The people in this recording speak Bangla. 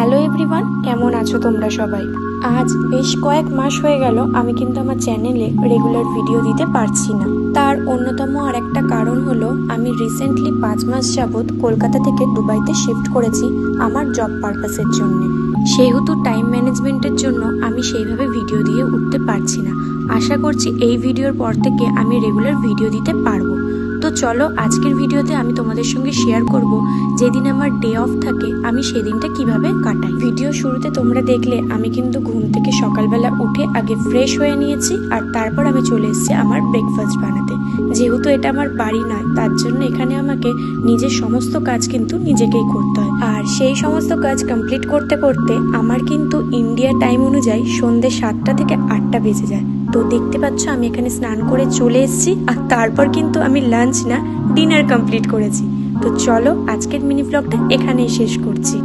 হ্যালো এভরিওয়ান, কেমন আছো তোমরা সবাই? আজ বেশ কয়েক মাস হয়ে গেল আমি কিন্তু আমার চ্যানেলে রেগুলার ভিডিও দিতে পারছি না। তার অন্যতম আর একটা কারণ হলো আমি রিসেন্টলি 5 মাস যাবৎ কলকাতা থেকে দুবাইতে শিফট করেছি আমার জব পারপাসের জন্য। সেহেতু টাইম ম্যানেজমেন্টের জন্য আমি সেইভাবে ভিডিও দিয়ে উঠতে পারছি না। আশা করছি এই ভিডিওর পর থেকে আমি রেগুলার ভিডিও দিতে পারবো। তো চলো আজকের ভিডিওতে আমি তোমাদের সঙ্গে শেয়ার করব যেদিন আমার ডে অফ থাকে আমি সেদিনটা কিভাবে কাটাই। ভিডিও শুরুতে তোমরা দেখলে আমি কিন্তু ঘুম থেকে সকালবেলা উঠে আগে ফ্রেশ হয়ে নিয়েছি, আর তারপর আমি চলে এসেছি আমার ব্রেকফাস্ট বানাতে। যেহেতু এটা আমার বাড়ি নয়, তার জন্য এখানে আমাকে নিজের সমস্ত কাজ কিন্তু নিজেকেই করতে হয়। আর সেই সমস্ত কাজ কমপ্লিট করতে করতে আমার কিন্তু ইন্ডিয়া টাইম অনুযায়ী সন্ধ্যে 7টা থেকে 8টা বেজে যায়। তো দেখতে পাচ্ছ আমি এখানে স্নান করে চলে এসেছি, আর তারপর কিন্তু আমি লাঞ্চ না ডিনার কমপ্লিট করেছি। তো চলো আজকের মিনি ব্লগটা এখানেই শেষ করছি।